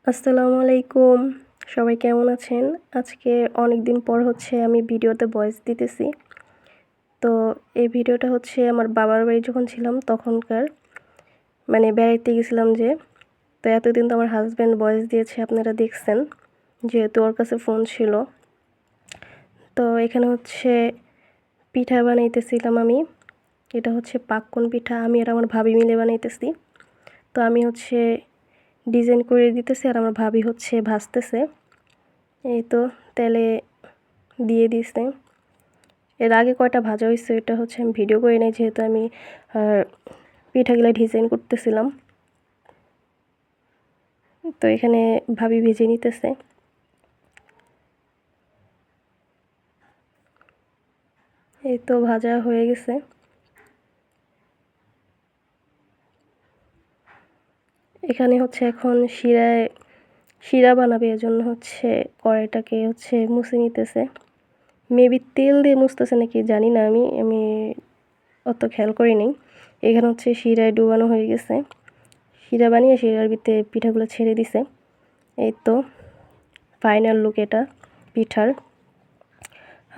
আসসালামু আলাইকুম। সবাই কেমন আছেন? আজকে অনেকদিন পর আমি ভিডিওতে ভয়েস দিতেছি। তো এই ভিডিওটা আমার বাবার বাড়ি যখন ছিলাম তখনকার। মানে বেড়াইতে গেছিলাম যে। তো এতদিন তো আমার হাসব্যান্ড ভয়েস দিয়েছে আপনারা দেখছেন। যেহেতু ওর কাছে ফোন ছিল। তো এখানে পিঠা বানাইতেছিলাম আমি। এটা পাক্কন পিঠা। আমি আর আমার ভাবি মিলে বানাইতেছি। তো আমি ডিজাইন করে দিতেছি আর আমার ভাবি ভাজতেছে। এই তো তেলে দিয়ে দিছে। এর আগে কয়টা ভাজা হয়েছে এটা আমি ভিডিও করে নিই, যেহেতু আমি পিঠাগুলো ডিজাইন করতেছিলাম। তো এখানে ভাবি ভেজে নিতেছে। এই তো ভাজা হয়ে গেছে। এখানে এখন শিরা বানাবে, এজন্য কড়াইটাকে মুছে নিতেছে। মেবি তেল দিয়ে মুছতেছে নাকি জানি না, আমি অত খেয়াল করিনি। এখানে শিরায় ডুবানো হয়ে গেছে। শিরা বানিয়ে শিরার ভিতরে পিঠাগুলো ছেড়ে দিছে। এই তো ফাইনাল লুক এটা পিঠার।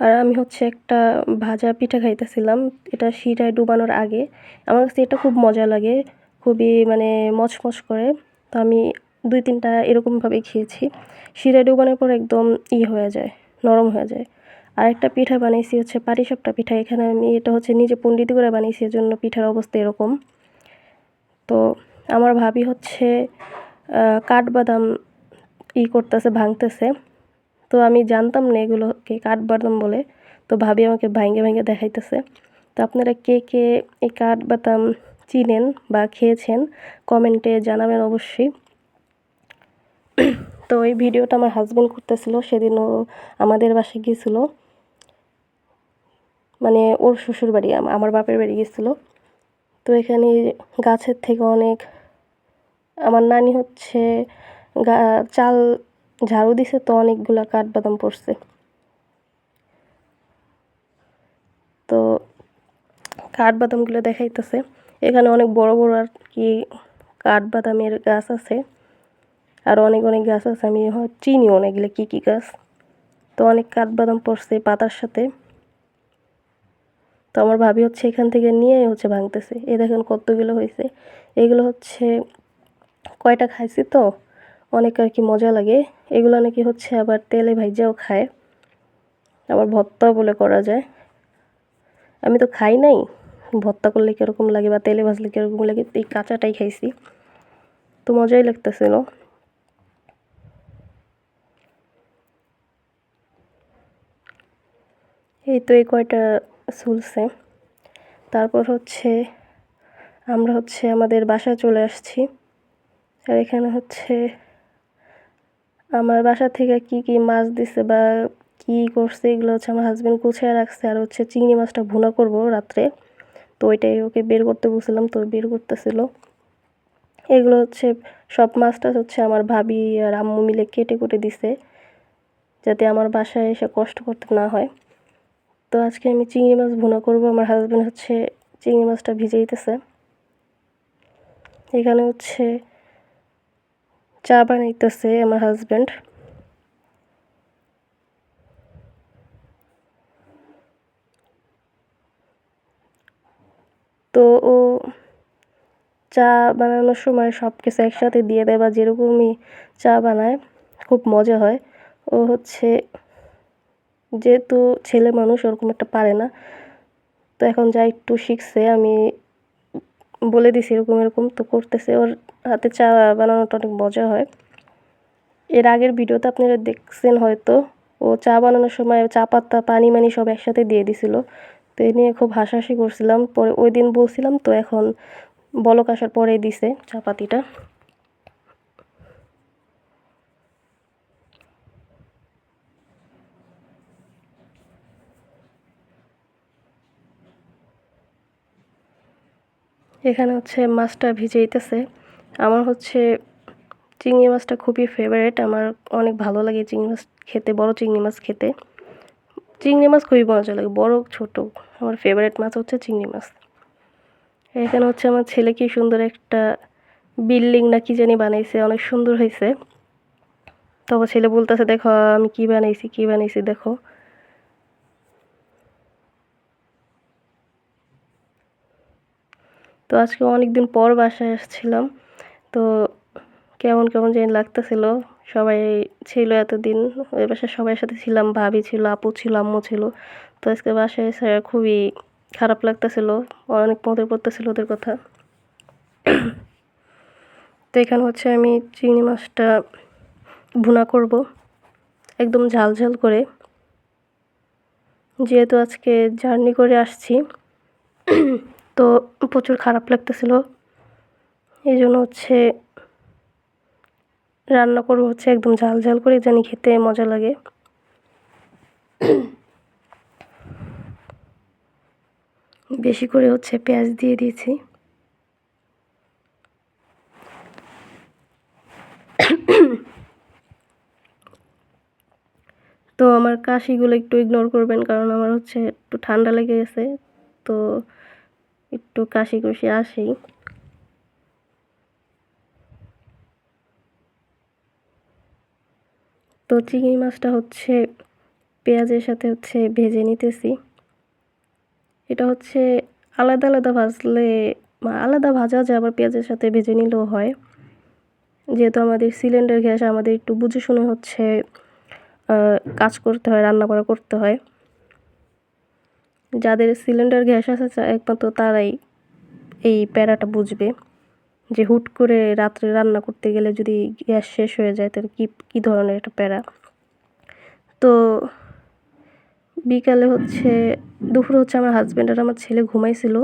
আর আমি একটা ভাজা পিঠা খাইতেছিলাম, এটা শিরায় ডুবানোর আগে। আমার কাছে এটা খুব মজা লাগে, খুবই মানে মচমচ করে। তো আমি 2-3টা এরকমভাবেই খেয়েছি। শিরায় ডুবানোর পর একদম হয়ে যায়, নরম হয়ে যায়। আর একটা পিঠা বানিয়েছি পাটিসাপটা পিঠা। এখানে আমি এটা নিজে পণ্ডিতি করে বানিয়েছি, এজন্য পিঠার অবস্থা এরকম। তো আমার ভাবি কাঠবাদাম করতেছে, ভাঙতেছে। তো আমি জানতাম না এগুলোকে কাঠবাদাম বলে। তো ভাবি আমাকে ভাইঙ্গে ভাইঙ্গে দেখাইতেছে। তো আপনারা কে কে এই কাঠবাদাম চিনেন বা খেয়েছেন কমেন্টে জানাবেন অবশ্যই। তো এই ভিডিওটা আমার হাজব্যান্ড করতেছিল, সেদিন ও আমাদের বাসায় গিয়েছিল, মানে ওর শ্বশুর বাড়ি, আমার বাপের বাড়ি গেছিলো। তো এখানে গাছের থেকে অনেক, আমার নানি চাল ঝাড়ু দিছে, তো অনেকগুলা কাঠবাদাম পড়ছে। তো কাঠবাদামগুলো দেখাইতেছে। এখানে অনেক বড় বড় আর কি কাঠবাদামের গাছ আছে, আর অনেক অনেক গাছ আছে, আমি চিনি অনেকগুলো কী কী গাছ। তো অনেক কাঠবাদাম পড়ছে পাতার সাথে। তো আমার ভাবি এখান থেকে নিয়ে ভাঙতেছে। এই দেখেন কতগুলো হয়েছে। এগুলো কয়টা খাইছি তো অনেক আর কি মজা লাগে। এগুলো নাকি আবার তেলে ভাইজাও খায়, আবার ভর্তা বলে করা যায়। আমি তো খাই নাই, ভর্তা করলে কীরকম লাগে বা তেলে ভাজলে কীরকম লাগে, এই কাঁচাটাই খাইছি। তো মজাই লাগতেছিল। এই তো এই কয়টা চুলছে। তারপর আমরা আমাদের বাসায় চলে আসছি। আর এখানে আমার বাসা থেকে কি কি মাছ দিছে বা কি করছে এগুলো আমার হাজব্যান্ড গুছিয়ে রাখছে। আর চিংড়ি মাছটা ভুনা করব রাত্রে, তো ওইটাই ওকে বের করতে বলছিলাম, তো বের করতেছিল। এগুলো সব মাছটা আমার ভাবি আর আম্মু মিলে কেটে কুটে দিছে, যাতে আমার বাসায় এসে কষ্ট করতে না হয়। তো আজকে আমি চিংড়ি মাছ ভুনা করব। আমার হাজব্যান্ড চিংড়ি মাছটা ভিজাইতেছে। এখানে চা বানাইতেছে আমার হাজব্যান্ড। তো ও চা বানানোর সময় সব কিছু একসাথে দিয়ে দেয়, বা যেরকমই চা বানায় খুব মজা হয়। ও যেহেতু ছেলে মানুষ ওরকম একটা পারে না, তো এখন যা একটু শিখছে, আমি বলে দিছি এরকম এরকম, তো করতেছে। ওর হাতে চা বানানোটা অনেক মজা হয়। এর আগের ভিডিওতে আপনারা দেখছেন হয়তো, ও চা বানানোর সময় চা পাতা পানি মানি সব একসাথে দিয়ে দিছিল। তো এ নিয়ে খুব হাসাহাসি করছিলাম। পরে ওই দিন বলছিলাম, তো এখন বলক আসার পরে দিছে চা পাতিটা। এখানে মাছটা ভিজাইতেছে। আমার চিংড়ি মাছটা খুবই ফেভারিট, আমার অনেক ভালো লাগে চিংড়ি মাছ খেতে, বড় চিংড়ি মাছ খেতে। চিংড়ি মাছ খুবই মজা লাগে, বড় ছোট আমার ফেভারিট মাছ চিংড়ি মাছ। এখানে আমার ছেলে কি সুন্দর একটা বিল্ডিং না কি জানি বানাইছে, অনেক সুন্দর হয়েছে। তো আমার ছেলে বলতেছে, দেখো আমি কি বানাইছি দেখো। তো আজকে অনেকদিন পর বাসায় আসছিলাম, তো কেমন কেমন জানি লাগতেছিল। সবাই ছিল এতদিন, ওই বাসায় সবার সাথে ছিলাম, ভাবি ছিল, আপু ছিল, আম্মু ছিল। তো আজকে বাসায় এসে খুবই খারাপ লাগতেছিল, অনেক মনে পড়তেছিল ওদের কথা। তো এখানে হচ্ছে আমি চিংড়ি মাছটা ভুনা করব একদম ঝাল ঝাল করে, যেহেতু আজকে জার্নি করে আসছি তো প্রচুর খারাপ লাগতেছিল, এই জন্য হচ্ছে রান্না করবো হচ্ছে একদম ঝাল ঝাল করে, জানি খেতে মজা লাগে। বেশি করে হচ্ছে পেঁয়াজ দিয়ে দিয়েছি। তো আমার কাশিগুলো একটু ইগনোর করবেন, কারণ আমার হচ্ছে একটু ঠান্ডা লেগে গেছে, তো একটু কাশি কুশি আসেই। তো চিংড়ি মাছটা হচ্ছে পেঁয়াজের সাথে হচ্ছে ভেজে নিতেছি। এটা হচ্ছে আলাদা আলাদা ভাজলে আলাদা ভাজা যায়, আবার পেঁয়াজের সাথে ভেজে নিলেও হয়। যেহেতু আমাদের সিলিন্ডার গ্যাস, আমাদের একটু বুঝে শুনে হচ্ছে কাজ করতে হয়, রান্না করা করতে হয়। যাদের সিলিন্ডার গ্যাস আছে একমাত্র তারাই এই প্যারাটা বুঝবে, যে হুট করে রাত্রে রান্না করতে গেলে যদি গ্যাস শেষ হয়ে যায় তাহলে কী ধরনের একটা প্যারা। তো বিকালে হচ্ছে দুপুরে হচ্ছে আমার হাজব্যান্ড আর আমার ছেলে ঘুমাইছিল,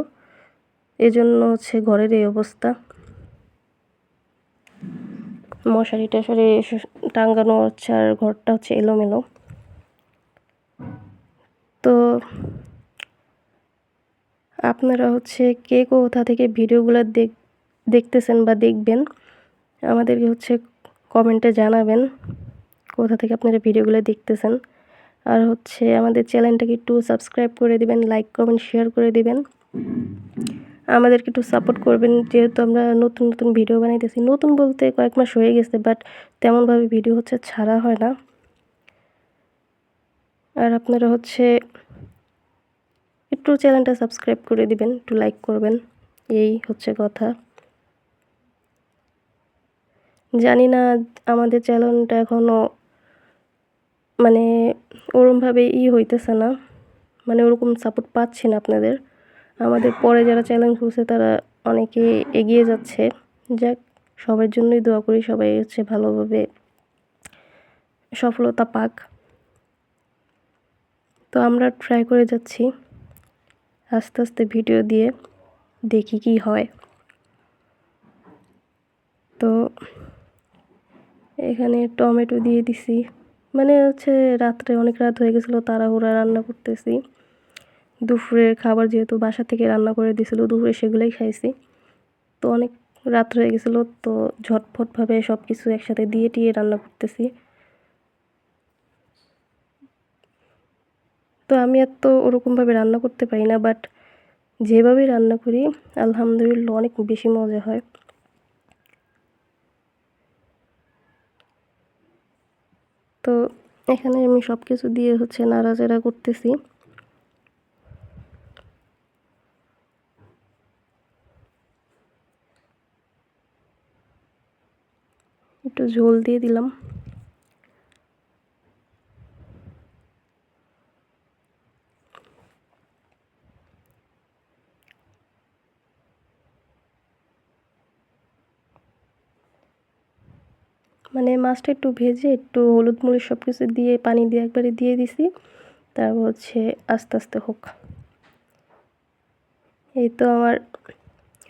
এজন্য হচ্ছে ঘরের এই অবস্থা। মশারি টশারি টাঙ্গানো হচ্ছে, আর ঘরটা হচ্ছে এলোমেলো। তো আপনারা হচ্ছে কে কোথা থেকে ভিডিওগুলো দেখতেছেন বা দেখবেন, আমাদেরকে হচ্ছে কমেন্টে জানাবেন কোথা থেকে আপনারা ভিডিওগুলো দেখতেছেন। আর হচ্ছে আমাদের চ্যানেলটাকে একটু সাবস্ক্রাইব করে দিবেন, লাইক কমেন্ট শেয়ার করে দিবেন, আমাদেরকে একটু সাপোর্ট করবেন, যেহেতু আমরা নতুন নতুন ভিডিও বানাইতেছি। নতুন বলতে কয়েক মাস হয়ে গেছে, বাট তেমনভাবে ভিডিও হচ্ছে ছাড়া হয় না। আর আপনারা হচ্ছে একটু চ্যানেলটা সাবস্ক্রাইব করে দিবেন, একটু লাইক করবেন, এই হচ্ছে কথা। জানি না আমাদের চ্যানেলটা এখনও মানে ওরমভাবে হইতেছে না, মানে ওরকম সাপোর্ট পাচ্ছি না আপনাদের। আমাদের পরে যারা চ্যালেঞ্জ করছে তারা অনেকে এগিয়ে যাচ্ছে, যাক, সবার জন্যই দোয়া করি, সবাই হচ্ছে ভালোভাবে সফলতা পাক। তো আমরা ট্রাই করে যাচ্ছি আস্তে আস্তে ভিডিও দিয়ে, দেখি কি হয়। তো এখানে টমেটো দিয়ে দিছি, মানে হচ্ছে রাত্রে অনেক রাত হয়ে গেছিলো, তাড়াহুড়া রান্না করতেছি। দুপুরের খাবার যেহেতু বাসা থেকে রান্না করে দিয়েছিলো, দুপুরে সেগুলোই খাইছি। তো অনেক রাত হয়ে গেছিলো, তো ঝটফটভাবে সব কিছু একসাথে দিয়ে টিয়ে রান্না করতেছি। তো আমি এত ওরকমভাবে রান্না করতে পারি না, বাট যেভাবে রান্না করি আলহামদুলিল্লাহ অনেক বেশি মজা হয়। তো এখানে আমি সব কিছু দিয়ে হচ্ছে নাড়াচাড়া করতেছি। একটু ঝোল দিয়ে দিলাম। মানে মাছটা একটু ভেজে একটু হলুদ মরিচ সব কিছু দিয়ে পানি দিয়ে একবারে দিয়ে দিছি, তারপর হচ্ছে আস্তে আস্তে হোক। এই তো আমার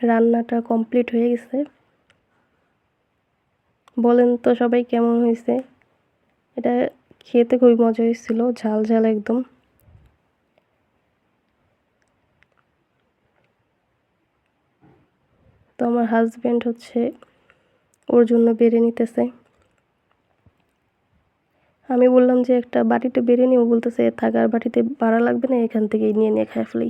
রান্নাটা কমপ্লিট হয়ে গেছে। বলেন তো সবাই কেমন হয়েছে। এটা খেতে খুবই মজা হয়েছিল, ঝাল ঝাল একদম। তো আমার হাজব্যান্ড হচ্ছে ওর জন্য বেড়ে নিতেছে। আমি বললাম যে একটা বাটিতে বেড়ে নিও, বলতেছে থাক আর বাটিতে বাড়া লাগবে না, এখান থেকেই নিয়ে নিয়ে খাই ফেলি।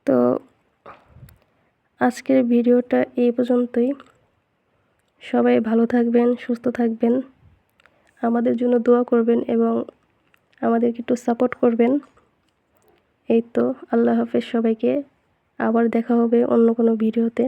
তো আজকের ভিডিওটা এই পর্যন্তই। সবাই ভালো থাকবেন, সুস্থ থাকবেন, আমাদের জন্য দোয়া করবেন এবং আমাদেরকে একটু সাপোর্ট করবেন। এই তো, আল্লাহ হাফেজ সবাইকে। আবার দেখা হবে অন্য কোনো ভিডিওতে।